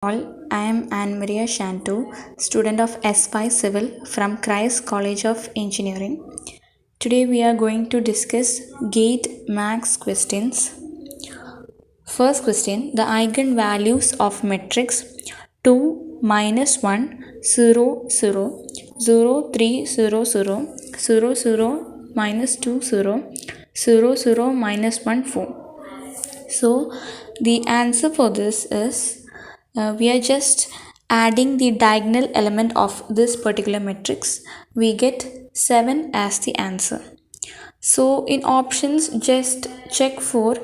All, I am Anne Maria Shantu, student of S5 Civil from Christ College of Engineering. Today we are going to discuss GATE max questions. First question, the eigenvalues of matrix 2, minus 1, 0, 0, 0, 3, 0, 0, 0, 0, minus 2, 0, 0, 0, minus 1, 4. So the answer for this is we are just adding the diagonal element of this particular matrix. We get 7 as the answer. So in options, just check for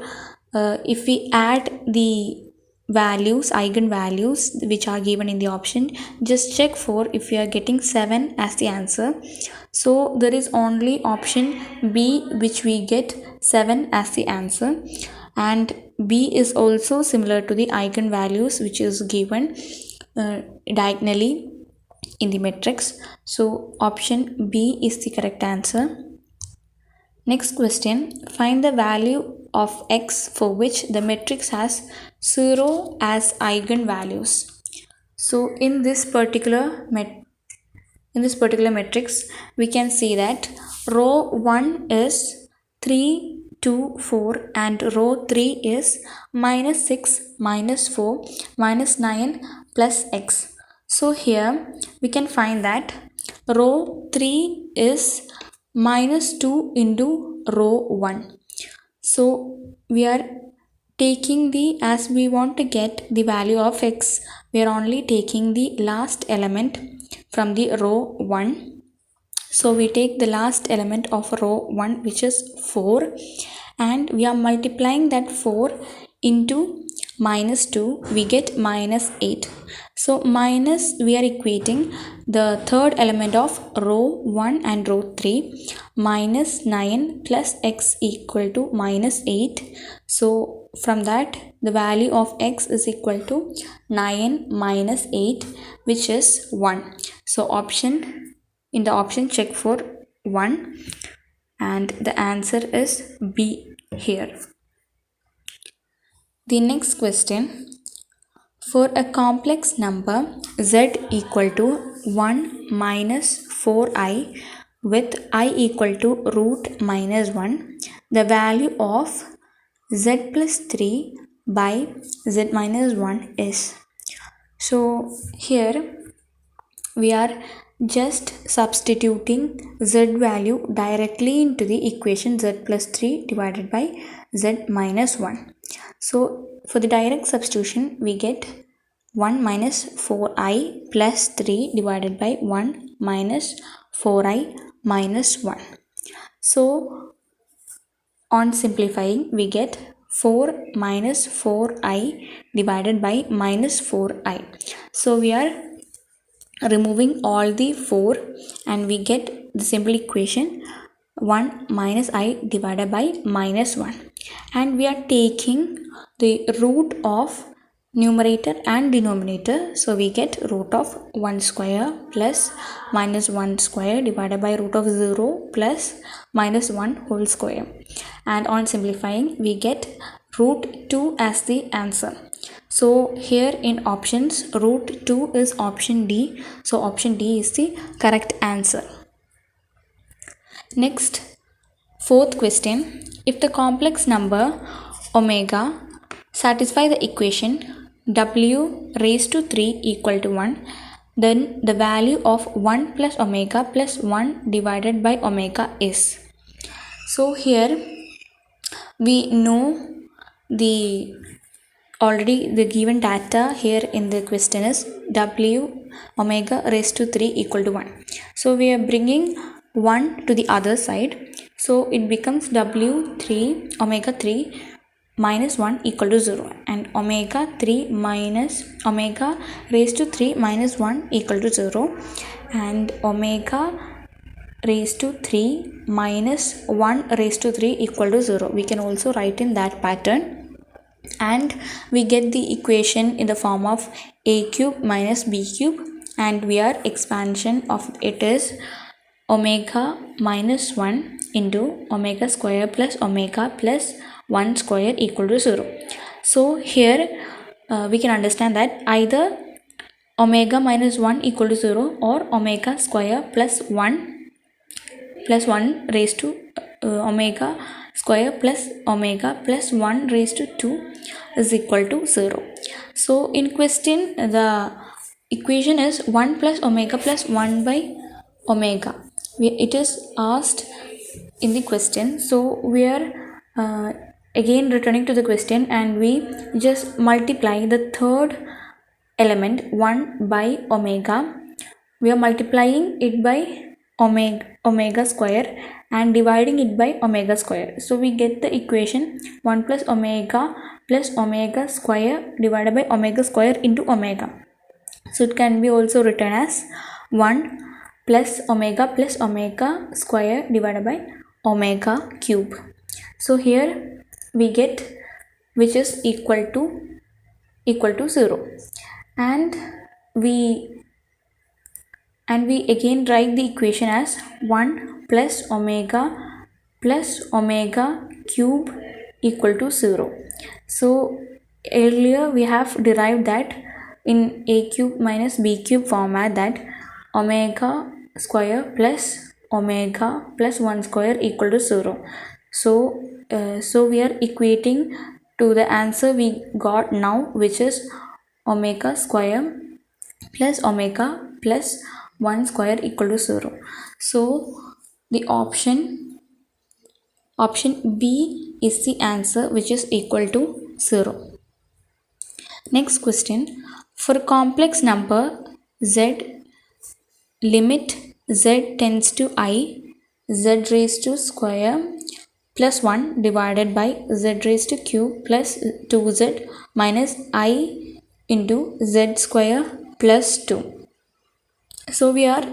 if we add the values, eigenvalues which are given in the option, just check for if we are getting 7 as the answer. So there is only option B which we get 7 as the answer, and B is also similar to the eigenvalues which is given diagonally in the matrix. So option B is the correct answer. Next question, find the value of x for which the matrix has 0 as eigenvalues. So in this particular matrix, we can see that row 1 is 3, 2, 4 and row 3 is minus 6, minus 4, minus 9 plus x. So here we can find that row 3 is minus 2 into row 1. So we are taking the, as we want to get the value of x, we are only taking the last element from the row 1. So we take the last element of row 1 which is 4, and we are multiplying that 4 into minus 2, we get minus 8. So minus, we are equating the third element of row 1 and row 3, minus 9 plus x equal to minus 8. So from that, the value of x is equal to 9 minus 8, which is 1. So in the option, check for 1, and the answer is B here. The next question, for a complex number z equal to 1 minus 4i with I equal to root minus 1, the value of z plus 3 by z minus 1 is. So here we are just substituting z value directly into the equation z plus 3 divided by z minus 1. So for the direct substitution, we get 1 minus 4i plus 3 divided by 1 minus 4i minus 1. So on simplifying, we get 4 minus 4i divided by minus 4i. So we are removing all the 4 and we get the simple equation 1 minus I divided by minus 1, and we are taking the root of numerator and denominator. So we get root of 1 square plus minus 1 square divided by root of 0 plus minus 1 whole square, and on simplifying we get root 2 as the answer. So here in options, root 2 is option D. So option D is the correct answer. Next, fourth question, if the complex number omega satisfy the equation w raised to 3 equal to 1, then the value of 1 plus omega plus 1 divided by omega is. So here we know already the given data here in the question is w omega raised to 3 equal to 1. So we are bringing 1 to the other side. So it becomes w3 omega 3 minus 1 equal to 0, and omega 3 minus omega raised to 3 minus 1 equal to 0, and omega raised to 3 minus 1 raised to 3 equal to 0. We can also write in that pattern, and we get the equation in the form of a cube minus b cube, and we are expansion of it is omega minus 1 into omega square plus omega plus 1 square equal to 0. So here we can understand that either omega minus 1 equal to 0 or omega square plus 1 raised to omega square plus omega plus 1 raised to 2 is equal to 0. So in question the equation is 1 plus omega plus 1 by omega. It is asked in the question, so we are again returning to the question and we just multiply the third element 1 by omega. We are multiplying it by omega square and dividing it by omega square. So we get the equation 1 plus omega square divided by omega square into omega. So it can be also written as 1 plus omega square divided by omega cube. So here we get which is equal to 0, and we again write the equation as 1 plus omega cube equal to 0. So earlier we have derived that in a cube minus b cube format, that omega square plus omega plus 1 square equal to 0. So we are equating to the answer we got now, which is omega square plus omega plus 1 square equal to 0. So the option B is the answer, which is equal to 0. Next question. For complex number z, limit z tends to I, z raised to square plus 1 divided by z raised to cube plus 2z minus I into z square plus 2. So we are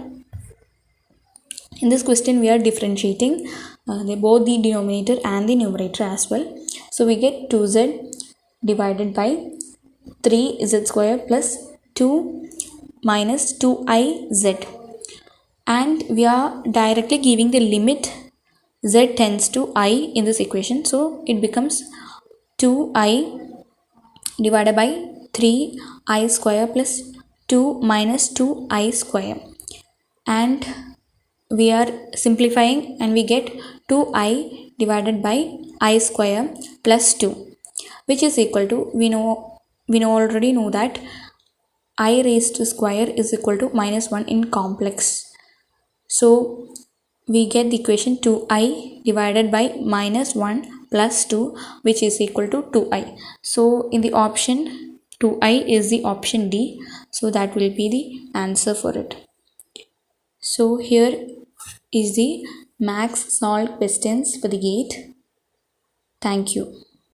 in this question we are differentiating both the denominator and the numerator as well. So we get 2z divided by 3z square plus 2 minus 2iz, and we are directly giving the limit z tends to I in this equation. So it becomes 2I divided by 3I square plus 2 minus 2I square, and we are simplifying and we get 2I divided by I square plus 2, which is equal to, we already know that I raised to square is equal to minus 1 in complex. So we get the equation 2I divided by minus 1 plus 2, which is equal to 2I. So in the option 2I is the option D, so that will be the answer for it. So here is the max solved questions for the GATE. Thank you.